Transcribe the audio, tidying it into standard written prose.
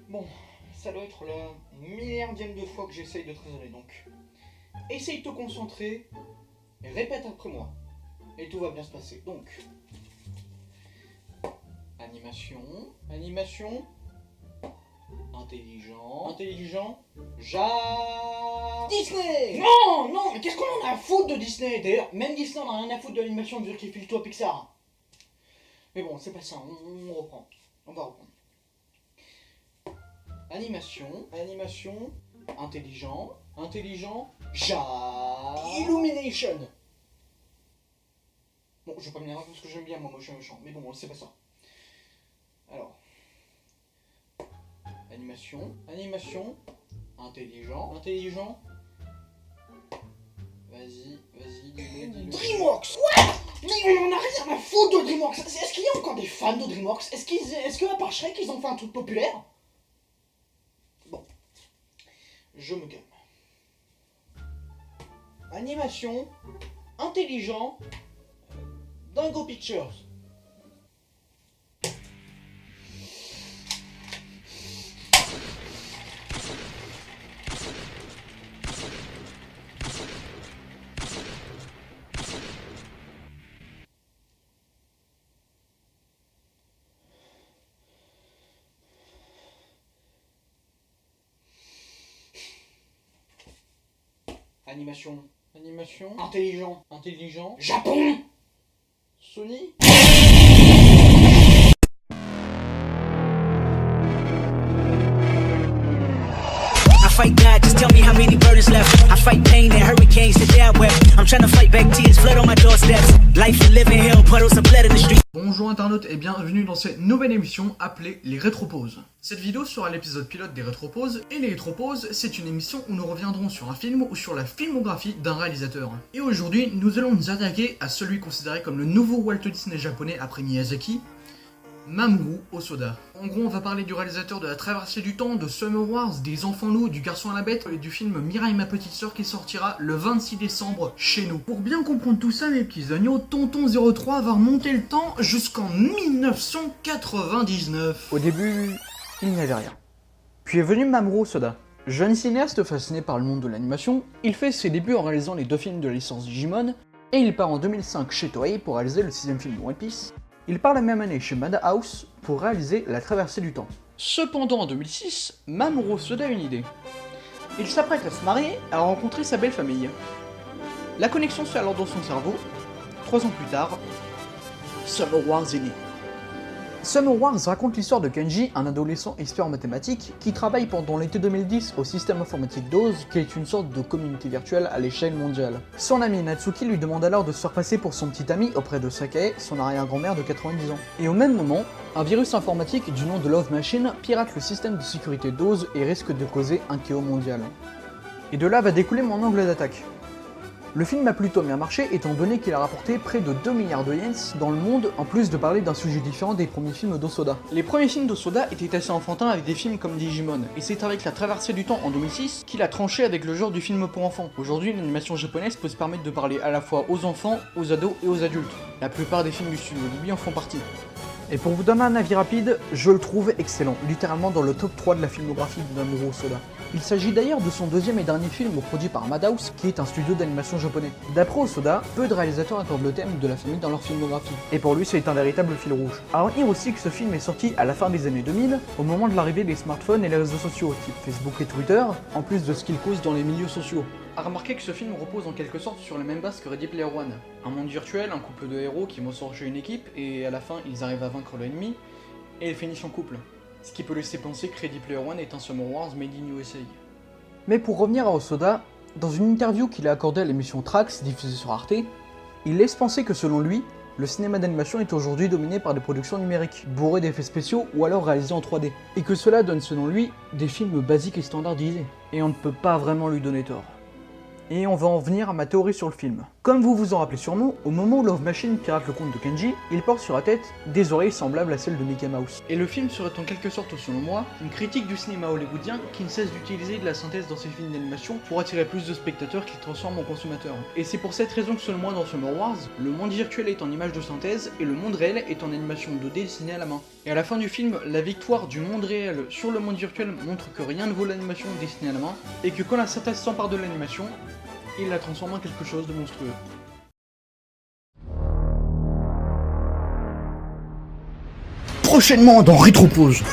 Bon, ça doit être la milliardième de fois que j'essaye de te raisonner, donc essaye de te concentrer, et répète après moi, et tout va bien se passer. Donc, animation, intelligent, Disney. Non, mais qu'est-ce qu'on en a à foutre de Disney? D'ailleurs, même Disney on a rien à foutre de l'animation vu qu'il file tout à Pixar. Mais bon, c'est pas ça, on reprend, on va reprendre. Animation, intelligent, Illumination. Bon, je vais pas m'énerver parce que j'aime bien moi motion méchant, mais bon, c'est pas ça. Alors, animation, intelligent. Vas-y, dis-le. DreamWorks. What? Mais on en a rien à foutre de DreamWorks. Est-ce qu'il y a encore des fans de DreamWorks? Est-ce que à part Shrek, ils ont fait un truc populaire? Bon, je me calme. Animation, intelligent, Dingo Pictures. Animation, intelligent, Japon. Sony. I fight God, just tell me how many burdens left. I fight pain and hurricanes, today I wept. I'm trying to fight back tears, flood on my doorsteps. Life you live in hell, puddles of blood in the street. Bonjour internautes et bienvenue dans cette nouvelle émission appelée les Rétropauses. Cette vidéo sera l'épisode pilote des Rétropauses, et les Rétropauses, c'est une émission où nous reviendrons sur un film ou sur la filmographie d'un réalisateur. Et aujourd'hui, nous allons nous attaquer à celui considéré comme le nouveau Walt Disney japonais après Miyazaki, Mamoru Hosoda. En gros, on va parler du réalisateur de La Traversée du Temps, de Summer Wars, des Enfants Loups, du Garçon à la Bête et du film Mirai ma petite sœur qui sortira le 26 décembre chez nous. Pour bien comprendre tout ça, mes petits agneaux, Tonton 03 va remonter le temps jusqu'en 1999. Au début, il n'y avait rien. Puis est venu Mamoru Hosoda. Jeune cinéaste fasciné par le monde de l'animation, il fait ses débuts en réalisant les 2 films de la licence Digimon, et il part en 2005 chez Toei pour réaliser le 6ème film de One Piece. Il part la même année chez Madhouse pour réaliser La Traversée du Temps. Cependant, en 2006, Mamoru Hosoda a une idée. Il s'apprête à se marier, à rencontrer sa belle famille. La connexion se fait alors dans son cerveau. 3 ans plus tard, Summer Wars est né. Summer Wars raconte l'histoire de Kenji, un adolescent expert en mathématiques, qui travaille pendant l'été 2010 au système informatique DOS, qui est une sorte de communauté virtuelle à l'échelle mondiale. Son ami Natsuki lui demande alors de se faire passer pour son petit ami auprès de Sakae, son arrière-grand-mère de 90 ans. Et au même moment, un virus informatique du nom de Love Machine pirate le système de sécurité DOS et risque de causer un chaos mondial. Et de là va découler mon angle d'attaque. Le film a plutôt bien marché étant donné qu'il a rapporté près de 2 milliards de yens dans le monde, en plus de parler d'un sujet différent des premiers films d'Hosoda. Les premiers films d'Hosoda étaient assez enfantins avec des films comme Digimon, et c'est avec La Traversée du Temps en 2006 qu'il a tranché avec le genre du film pour enfants. Aujourd'hui, l'animation japonaise peut se permettre de parler à la fois aux enfants, aux ados et aux adultes. La plupart des films du studio Ghibli en font partie. Et pour vous donner un avis rapide, je le trouve excellent, littéralement dans le top 3 de la filmographie de Mamoru Hosoda. Il s'agit d'ailleurs de son 2e et dernier film produit par Madhouse, qui est un studio d'animation japonais. D'après Hosoda, peu de réalisateurs accordent le thème de la famille dans leur filmographie. Et pour lui, c'est un véritable fil rouge. À retenir aussi que ce film est sorti à la fin des années 2000, au moment de l'arrivée des smartphones et les réseaux sociaux, type Facebook et Twitter, en plus de ce qu'il cause dans les milieux sociaux. A remarquer que ce film repose en quelque sorte sur la même base que Ready Player One. Un monde virtuel, un couple de héros qui vont s'engager une équipe, et à la fin, ils arrivent à vaincre l'ennemi, et ils finissent en couple. Ce qui peut laisser penser que Ready Player One est un Summer Wars made in USA. Mais pour revenir à Hosoda, dans une interview qu'il a accordée à l'émission Trax, diffusée sur Arte, il laisse penser que selon lui, le cinéma d'animation est aujourd'hui dominé par des productions numériques, bourrées d'effets spéciaux ou alors réalisées en 3D, et que cela donne selon lui des films basiques et standardisés. Et on ne peut pas vraiment lui donner tort. Et on va en venir à ma théorie sur le film. Comme vous vous en rappelez sûrement, au moment où Love Machine pirate le compte de Kenji, il porte sur la tête des oreilles semblables à celles de Mickey Mouse. Et le film serait en quelque sorte, selon moi, une critique du cinéma hollywoodien qui ne cesse d'utiliser de la synthèse dans ses films d'animation pour attirer plus de spectateurs qui les transforment en consommateurs. Et c'est pour cette raison que selon moi dans Summer Wars, le monde virtuel est en image de synthèse et le monde réel est en animation 2D dessinée à la main. Et à la fin du film, la victoire du monde réel sur le monde virtuel montre que rien ne vaut l'animation dessinée à la main, et que quand la synthèse s'empare de l'animation, il la transforme en quelque chose de monstrueux. Prochainement dans Rétropause.